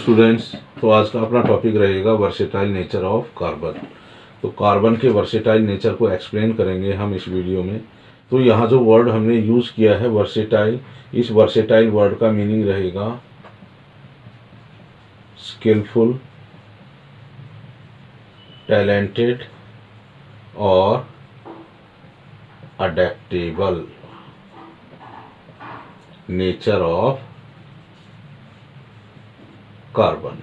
Students, तो आज का अपना टॉपिक रहेगा वर्सेटाइल नेचर ऑफ कार्बन। तो कार्बन के वर्सेटाइल नेचर को एक्सप्लेन करेंगे हम इस वीडियो में। तो यहाँ जो वर्ड हमने यूज़ किया है वर्सेटाइल, इस वर्सेटाइल वर्ड का मीनिंग रहेगा स्किलफुल, टैलेंटेड और अडेप्टेबल नेचर ऑफ कार्बन।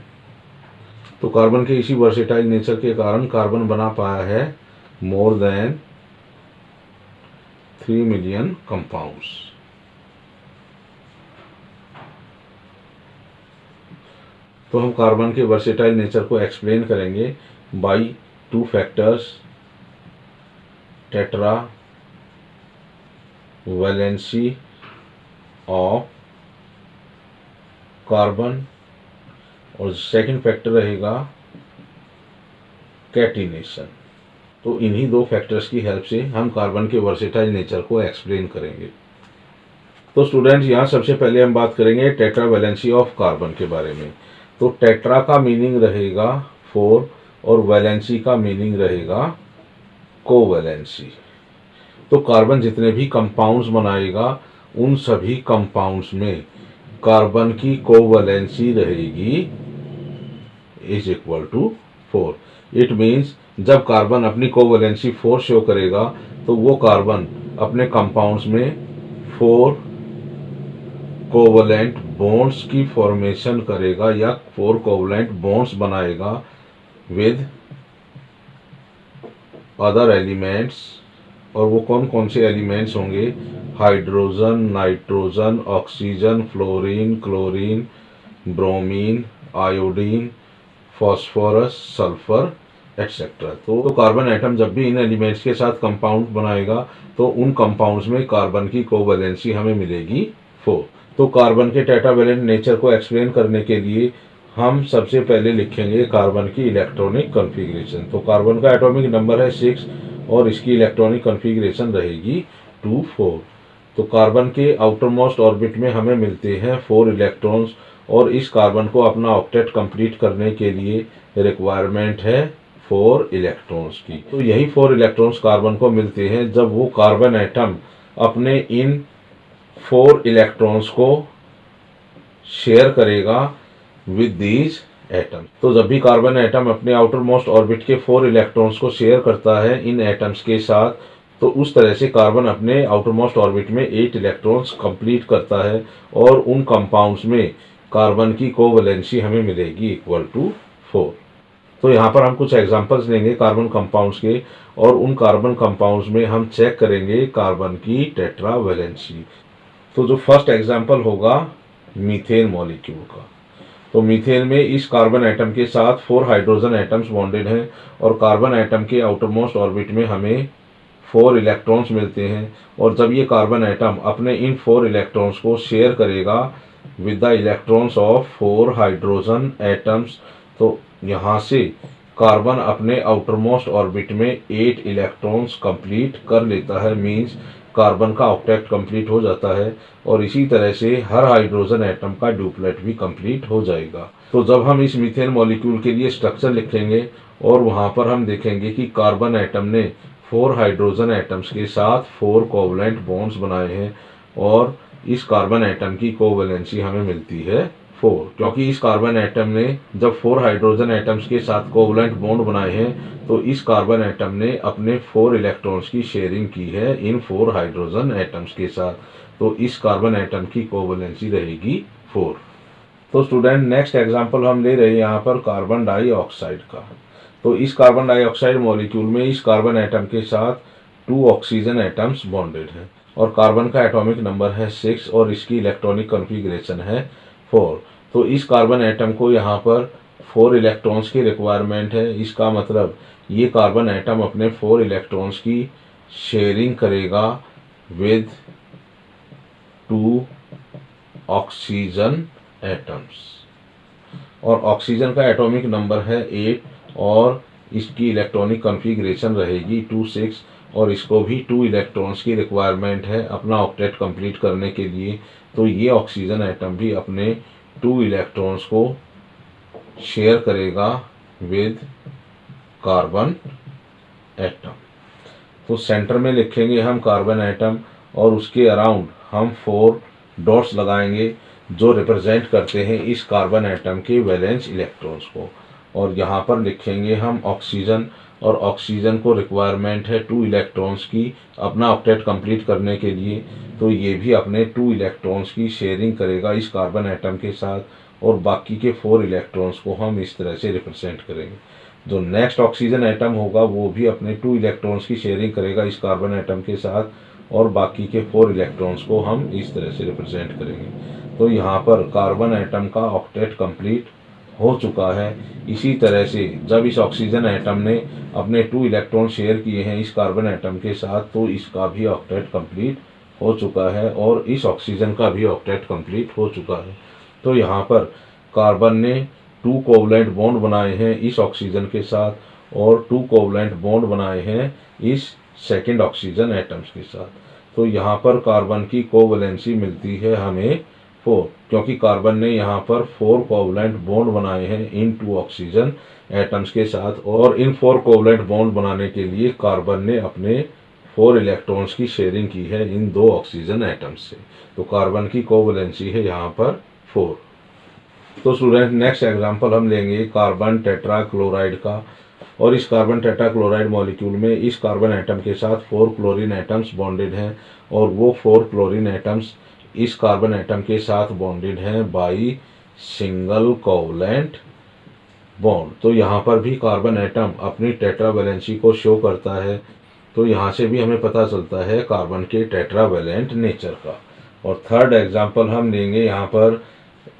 तो कार्बन के इसी वर्सेटाइल नेचर के कारण कार्बन बना पाया है मोर देन 3 मिलियन कंपाउंड्स। तो हम कार्बन के वर्सेटाइल नेचर को एक्सप्लेन करेंगे by 2 factors, tetra valency of carbon और सेकंड फैक्टर रहेगा कैटिनेशन। तो इन्हीं 2 फैक्टर्स की हेल्प से हम कार्बन के वर्सेटाइल नेचर को एक्सप्लेन करेंगे। तो स्टूडेंट्स, यहाँ सबसे पहले हम बात करेंगे टेट्रा वैलेंसी ऑफ कार्बन के बारे में। तो टेट्रा का मीनिंग रहेगा 4 और वैलेंसी का मीनिंग रहेगा कोवैलेंसी। तो कार्बन जितने भी कंपाउंड्स बनाएगा उन सभी कंपाउंड्स में कार्बन की कोवैलेंसी रहेगी is equal to 4। It means जब कार्बन अपनी कोवैलेंसी 4 शो करेगा तो वो कार्बन अपने कंपाउंड्स में 4 कोवैलेंट बॉन्ड्स की फॉर्मेशन करेगा या 4 कोवैलेंट बॉन्ड्स बनाएगा विद अदर एलिमेंट्स। और वो कौन कौन से एलिमेंट्स होंगे? Hydrogen, nitrogen, oxygen, fluorine, chlorine, bromine, iodine, phosphorus, sulphur etcetera. तो कार्बन एटम जब भी इन एलिमेंट्स के साथ कंपाउंड बनाएगा तो उन कंपाउंड्स में कार्बन की कोवैलेंसी हमें मिलेगी 4। तो कार्बन के टेट्रावैलेंट नेचर को एक्सप्लेन करने के लिए हम सबसे पहले लिखेंगे कार्बन की इलेक्ट्रॉनिक कॉन्फ़िगरेशन। तो कार्बन का एटॉमिक नंबर है 6 और इसकी इलेक्ट्रॉनिक कॉन्फ़िगरेशन रहेगी 2 4। तो कार्बन के आउटर मोस्ट ऑर्बिट में हमें मिलते हैं 4 इलेक्ट्रॉन्स और इस कार्बन को अपना ऑक्टेट कंप्लीट करने के लिए रिक्वायरमेंट है 4 इलेक्ट्रॉन्स की। तो यही 4 इलेक्ट्रॉन्स कार्बन को मिलते हैं जब वो कार्बन एटम अपने इन 4 इलेक्ट्रॉन्स को शेयर करेगा विद दीज एटम। तो जब भी कार्बन एटम अपने आउटर मोस्ट ऑर्बिट के 4 इलेक्ट्रॉन्स को शेयर करता है इन एटम्स के साथ, तो उस तरह से कार्बन अपने आउटर मोस्ट ऑर्बिट में 8 इलेक्ट्रॉन्स कंप्लीट करता है और उन कंपाउंड्स में कार्बन की कोवैलेंसी हमें मिलेगी इक्वल टू 4। तो यहाँ पर हम कुछ एग्जांपल्स लेंगे कार्बन कंपाउंड्स के और उन कार्बन कंपाउंड्स में हम चेक करेंगे कार्बन की टेट्रा वैलेंसी। तो जो फर्स्ट एग्जांपल होगा मीथेन मॉलिक्यूल का। तो मीथेन में इस कार्बन एटम के साथ 4 हाइड्रोजन एटम्स बॉन्डेड हैं और कार्बन एटम के आउटर मोस्ट ऑर्बिट में हमें 4 इलेक्ट्रॉन्स मिलते हैं। और जब ये कार्बन एटम अपने इन 4 इलेक्ट्रॉन्स को शेयर करेगा with the electrons of 4 hydrogen atoms, तो यहाँ से कार्बन अपने आउटर मोस्ट ऑर्बिट में 8 इलेक्ट्रॉन्स कंप्लीट कर लेता है। मींस कार्बन का ऑक्टेट कंप्लीट हो जाता है और इसी तरह से हर हाइड्रोजन एटम का ड्यूप्लेट भी कंप्लीट हो जाएगा। तो जब हम इस मीथेन मॉलिक्यूल के लिए स्ट्रक्चर लिखेंगे और वहाँ पर हम देखेंगे कि कार्बन एटम ने 4 हाइड्रोजन एटम्स के साथ 4 कोवैलेंट बॉन्ड्स बनाए हैं और इस कार्बन एटम की कोवैलेंसी हमें मिलती है 4, क्योंकि इस कार्बन एटम ने जब 4 हाइड्रोजन एटम्स के साथ कोवैलेंट बॉन्ड बनाए हैं तो इस कार्बन एटम ने अपने 4 इलेक्ट्रॉन्स की शेयरिंग की है इन 4 हाइड्रोजन एटम्स के साथ। तो इस कार्बन एटम की कोवैलेंसी रहेगी 4। तो स्टूडेंट, नेक्स्ट एग्जांपल हम ले रहे हैं यहाँ पर कार्बन डाइऑक्साइड का। तो इस कार्बन डाइऑक्साइड मॉलिक्यूल में इस कार्बन एटम के साथ 2 ऑक्सीजन एटम्स बॉन्डेड हैं और कार्बन का एटॉमिक नंबर है 6 और इसकी इलेक्ट्रॉनिक कॉन्फ़िगरेशन है 4। तो इस कार्बन एटम को यहाँ पर 4 इलेक्ट्रॉन्स की रिक्वायरमेंट है। इसका मतलब ये कार्बन एटम अपने 4 इलेक्ट्रॉन्स की शेयरिंग करेगा विद 2 ऑक्सीजन एटम्स और ऑक्सीजन का एटॉमिक नंबर है 8 और इसकी इलेक्ट्रॉनिक कॉन्फ़िगरेशन रहेगी 2 6 और इसको भी 2 इलेक्ट्रॉन्स की रिक्वायरमेंट है अपना ऑक्टेट कंप्लीट करने के लिए। तो ये ऑक्सीजन एटम भी अपने 2 इलेक्ट्रॉन्स को शेयर करेगा विद कार्बन एटम। तो सेंटर में लिखेंगे हम कार्बन एटम और उसके अराउंड हम 4 डॉट्स लगाएंगे जो रिप्रेजेंट करते हैं इस कार्बन एटम के वैलेंस इलेक्ट्रॉन्स को। और यहाँ पर लिखेंगे हम ऑक्सीजन, और ऑक्सीजन को रिक्वायरमेंट है 2 इलेक्ट्रॉन्स की अपना ऑक्टेट कंप्लीट करने के लिए। तो ये भी अपने 2 इलेक्ट्रॉन्स की शेयरिंग करेगा इस कार्बन एटम के साथ, और बाकी के 4 इलेक्ट्रॉन्स को हम इस तरह से रिप्रेजेंट करेंगे। जो नेक्स्ट ऑक्सीजन एटम होगा वो भी अपने 2 इलेक्ट्रॉन्स की शेयरिंग करेगा इस कार्बन एटम के साथ, और बाकी के 4 इलेक्ट्रॉन्स को हम इस तरह से रिप्रेजेंट करेंगे। तो यहाँ पर कार्बन एटम का ऑक्टेट कंप्लीट हो चुका है। इसी तरह से जब इस ऑक्सीजन एटम ने अपने 2 इलेक्ट्रॉन शेयर किए हैं इस कार्बन एटम के साथ, तो इसका भी ऑक्टेट कंप्लीट हो चुका है और इस ऑक्सीजन का भी ऑक्टेट कंप्लीट हो चुका है। तो यहाँ पर कार्बन ने 2 कोवलेंट बॉन्ड बनाए हैं इस ऑक्सीजन के साथ, और 2 कोवलेंट बॉन्ड बनाए हैं इस सेकेंड ऑक्सीजन एटम्स के साथ। तो यहाँ पर कार्बन की कोवैलेंसी मिलती है हमें 4, क्योंकि कार्बन ने यहाँ पर 4 कोवलेंट बॉन्ड बनाए हैं इन 2 ऑक्सीजन एटम्स के साथ, और इन 4 कोवलेंट बॉन्ड बनाने के लिए कार्बन ने अपने 4 इलेक्ट्रॉन्स की शेयरिंग की है इन 2 ऑक्सीजन एटम्स से। तो कार्बन की कोवैलेंसी है यहाँ पर 4। तो स्टूडेंट नेक्स्ट एग्जांपल हम लेंगे कार्बन टेट्राक्लोराइड का, और इस कार्बन टेट्राक्लोराइड मॉलिक्यूल में इस कार्बन एटम के साथ 4 क्लोरीन एटम्स बॉन्डेड हैं, और वो 4 क्लोरीन एटम्स इस कार्बन एटम के साथ बॉन्डेड हैं बाई सिंगल कोवलेंट बॉन्ड। तो यहाँ पर भी कार्बन एटम अपनी टेट्रावैलेंसी को शो करता है। तो यहाँ से भी हमें पता चलता है कार्बन के टेट्रावैलेंट नेचर का। और थर्ड एग्जांपल हम लेंगे यहाँ पर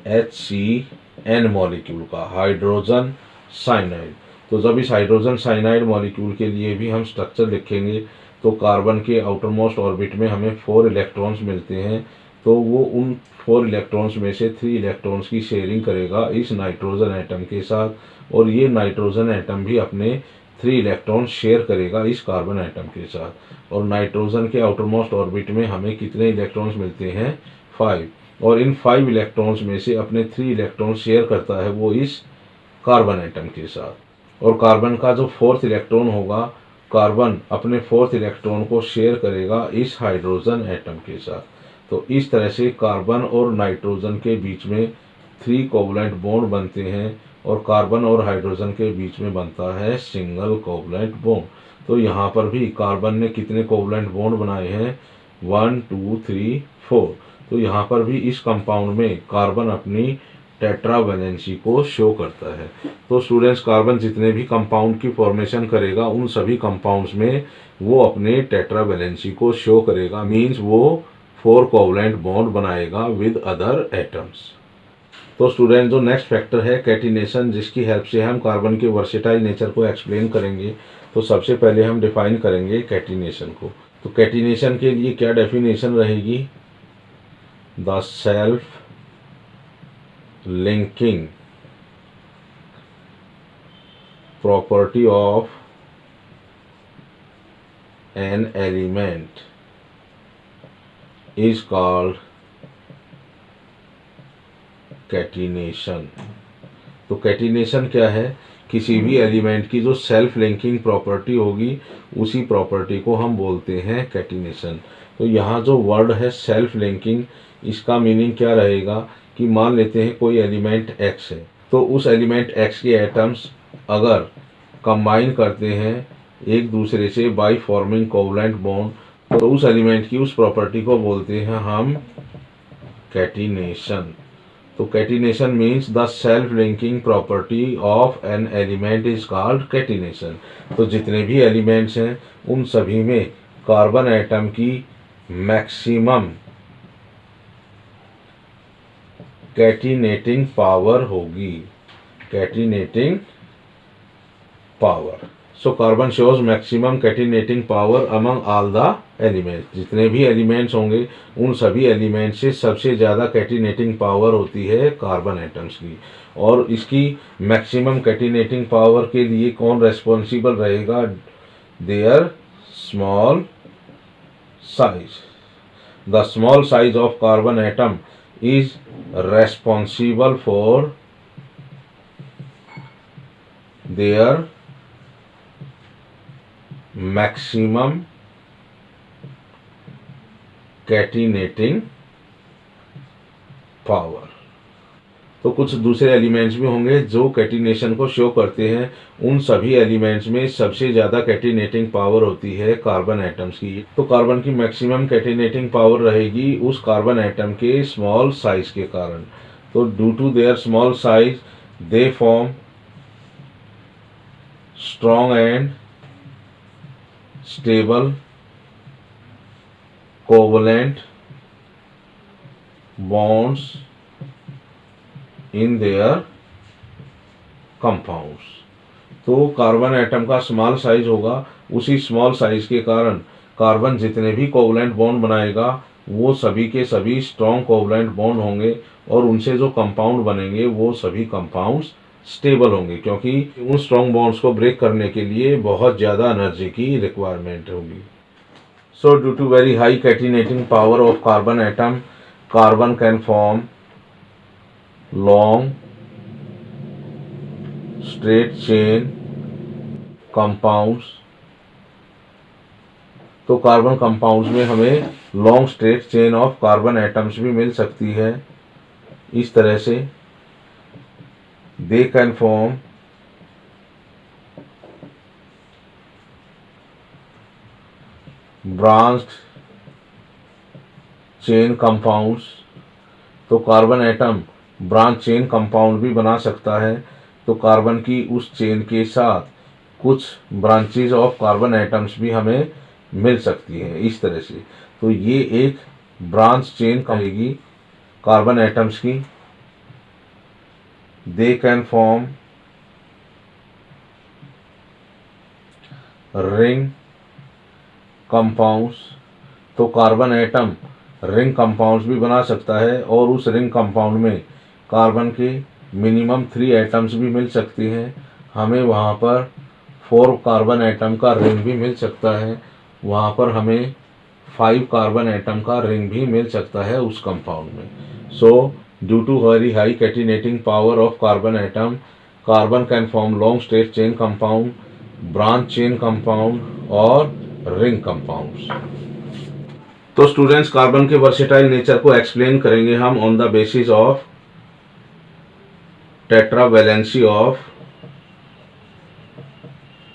HCN मॉलिक्यूल का, हाइड्रोजन साइनाइड। तो जब इस हाइड्रोजन साइनाइड मॉलिक्यूल के लिए भी हम स्ट्रक्चर लिखेंगे तो कार्बन के आउटर मोस्ट ऑर्बिट में हमें 4 इलेक्ट्रॉन्स मिलते हैं। तो वो उन 4 इलेक्ट्रॉन्स में से 3 इलेक्ट्रॉन्स की शेयरिंग करेगा इस नाइट्रोजन एटम के साथ, और ये नाइट्रोजन एटम भी अपने 3 इलेक्ट्रॉन शेयर करेगा इस कार्बन एटम के साथ। और नाइट्रोजन के आउटर मोस्ट ऑर्बिट में हमें कितने इलेक्ट्रॉन्स मिलते हैं? 5, और इन 5 इलेक्ट्रॉन्स में से अपने 3 इलेक्ट्रॉन शेयर करता है वो इस कार्बन एटम के साथ। और कार्बन का जो 4th इलेक्ट्रॉन होगा, कार्बन अपने 4th इलेक्ट्रॉन को शेयर करेगा इस हाइड्रोजन एटम के साथ। तो इस तरह से कार्बन और नाइट्रोजन के बीच में 3 कोवलेंट बॉन्ड बनते हैं, और कार्बन और हाइड्रोजन के बीच में बनता है सिंगल कोवलेंट बॉन्ड। तो यहाँ पर भी कार्बन ने कितने कोवलेंट बॉन्ड बनाए हैं? 1 2 3 4। तो यहाँ पर भी इस कंपाउंड में कार्बन अपनी टेट्रावैलेंसी को शो करता है। तो स्टूडेंट्स, कार्बन जितने भी कंपाउंड की फॉर्मेशन करेगा उन सभी कंपाउंड्स में वो अपने टेट्रावैलेंसी को शो करेगा, मीन्स वो 4 कोवलेंट बॉन्ड बनाएगा विद अदर एटम्स। तो स्टूडेंट, जो नेक्स्ट फैक्टर है कैटिनेशन, जिसकी हेल्प से हम कार्बन के वर्सेटाइल नेचर को एक्सप्लेन करेंगे। तो सबसे पहले हम डिफाइन करेंगे कैटिनेशन को। तो कैटिनेशन के लिए क्या डेफिनेशन रहेगी? The self linking property of an element is called catenation. तो कैटिनेशन क्या है? किसी भी एलिमेंट की जो सेल्फ लिंकिंग प्रॉपर्टी होगी उसी प्रॉपर्टी को हम बोलते हैं कैटिनेशन। तो यहाँ जो वर्ड है सेल्फ लिंकिंग, इसका मीनिंग क्या रहेगा कि मान लेते हैं कोई एलिमेंट X है, तो उस एलिमेंट X के एटम्स अगर कंबाइन करते हैं एक दूसरे से बाय फॉर्मिंग कोवलेंट बॉन्ड, तो उस एलिमेंट की उस प्रॉपर्टी को बोलते हैं हम कैटिनेशन। तो catenation means the self linking property of an element is called catenation. तो जितने भी एलिमेंट्स हैं उन सभी में कार्बन एटम की मैक्सिमम कैटिनेटिंग पावर होगी, catenating power. So carbon shows maximum catenating power among all the elements. जितने भी एलिमेंट्स होंगे उन सभी एलिमेंट्स से सबसे ज़्यादा कैटिनेटिंग पावर होती है कार्बन एटम्स की। और इसकी मैक्सिमम कैटिनेटिंग पावर के लिए कौन रेस्पॉन्सिबल रहेगा? Their small size. The small size of carbon atom is responsible for their maximum catenating power. तो कुछ दूसरे एलिमेंट्स भी होंगे जो कैटिनेशन को शो करते हैं। उन सभी एलिमेंट्स में सबसे ज़्यादा कैटिनेटिंग पावर होती है कार्बन एटम्स की। तो कार्बन की मैक्सिमम कैटिनेटिंग पावर रहेगी उस कार्बन एटम के स्मॉल साइज के कारण। तो due to their small size they form strong and stable covalent bonds in their compounds. तो कार्बन एटम का स्मॉल साइज होगा, उसी स्मॉल साइज के कारण कार्बन जितने भी कोवलेंट बॉन्ड बनाएगा वो सभी के सभी स्ट्रॉन्ग कोवलेंट बॉन्ड होंगे और उनसे जो कंपाउंड बनेंगे वो सभी कंपाउंड्स स्टेबल होंगे, क्योंकि उन स्ट्रॉन्ग बॉन्ड्स को ब्रेक करने के लिए बहुत ज़्यादा एनर्जी की रिक्वायरमेंट होगी। So due to very high catenating power of carbon atom, carbon can form long straight chain compounds। तो कार्बन कंपाउंड्स में हमें long straight chain of carbon atoms भी मिल सकती है। इस तरह से they can form branched chain compounds. तो carbon atom branch chain compound भी बना सकता है। तो कार्बन की उस चेन के साथ कुछ ब्रांचेज ऑफ कार्बन एटम्स भी हमें मिल सकती हैं इस तरह से। तो ये एक ब्रांच चेन कहेगी कार्बन एटम्स की। दे कैन फॉर्म रिंग कंपाउंड्स। तो कार्बन एटम रिंग कंपाउंड्स भी बना सकता है और उस रिंग कंपाउंड में कार्बन के मिनिमम 3 एटम्स भी मिल सकते हैं। हमें वहाँ पर 4 कार्बन एटम का रिंग भी मिल सकता है, वहाँ पर हमें 5 कार्बन एटम का रिंग भी मिल सकता है उस कंपाउंड में। So due to very high catenating power of carbon atom, carbon can form long straight chain compound, branch chain compound और रिंग कंपाउंड्स। तो स्टूडेंट्स, कार्बन के वर्सेटाइल नेचर को एक्सप्लेन करेंगे हम on the basis of tetravalency of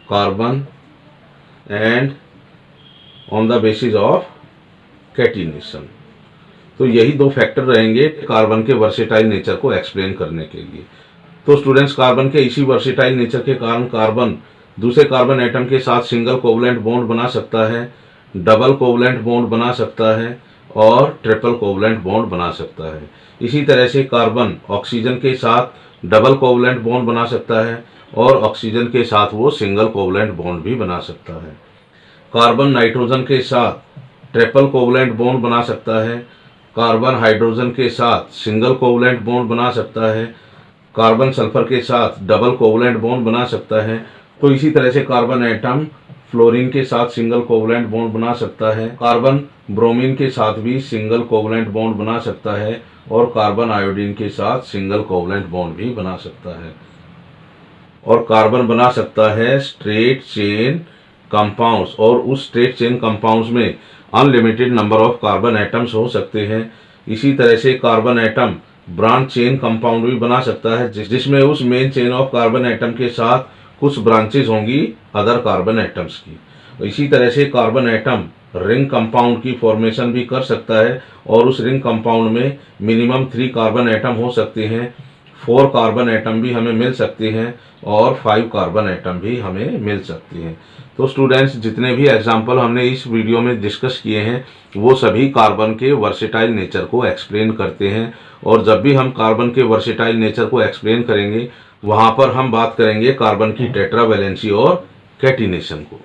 carbon and on the basis of catenation. तो यही 2 factor रहेंगे carbon के वर्सेटाइल नेचर को एक्सप्लेन करने के लिए। तो स्टूडेंट्स, कार्बन के इसी वर्सेटाइल नेचर के कारण कार्बन दूसरे कार्बन एटम के साथ सिंगल कोवलेंट बॉन्ड बना सकता है, डबल कोवलेंट बॉन्ड बना सकता है और ट्रिपल कोवलेंट बॉन्ड बना सकता है। इसी तरह से कार्बन ऑक्सीजन के साथ डबल कोवलेंट बॉन्ड बना सकता है और ऑक्सीजन के साथ वो सिंगल कोवलेंट बॉन्ड भी बना सकता है। कार्बन नाइट्रोजन के साथ ट्रिपल कोवलेंट बॉन्ड बना सकता है, कार्बन हाइड्रोजन के साथ सिंगल कोवलेंट बॉन्ड बना सकता है, कार्बन सल्फर के साथ डबल कोवलेंट बॉन्ड बना सकता है। तो इसी तरह से कार्बन एटम फ्लोरीन के साथ सिंगल कोवलेंट बॉन्ड बना सकता है, कार्बन ब्रोमीन के साथ भी सिंगल कोवलेंट बॉन्ड बना सकता है और कार्बन आयोडीन के साथ सिंगल कोवलेंट बॉन्ड भी बना सकता है। और कार्बन बना सकता है स्ट्रेट चेन कंपाउंड्स, और उस स्ट्रेट चेन कंपाउंड्स में unlimited number of carbon atoms हो सकते हैं। इसी तरह से carbon atom branch chain compound भी बना सकता है जिसमें उस main chain of carbon atom के साथ कुछ ब्रांचेज होंगी अदर कार्बन एटम्स की। इसी तरह से कार्बन एटम रिंग कंपाउंड की फॉर्मेशन भी कर सकता है और उस रिंग कंपाउंड में मिनिमम 3 कार्बन एटम हो सकते हैं, 4 कार्बन एटम भी हमें मिल सकते हैं और 5 कार्बन एटम भी हमें मिल सकते हैं। तो स्टूडेंट्स, जितने भी एग्जाम्पल हमने इस वीडियो में डिस्कस किए हैं वो सभी कार्बन के वर्सेटाइल नेचर को एक्सप्लेन करते हैं। और जब भी हम कार्बन के वर्सेटाइल नेचर को एक्सप्लेन करेंगे वहाँ पर हम बात करेंगे कार्बन की टेट्रावैलेंसी और कैटिनेशन को।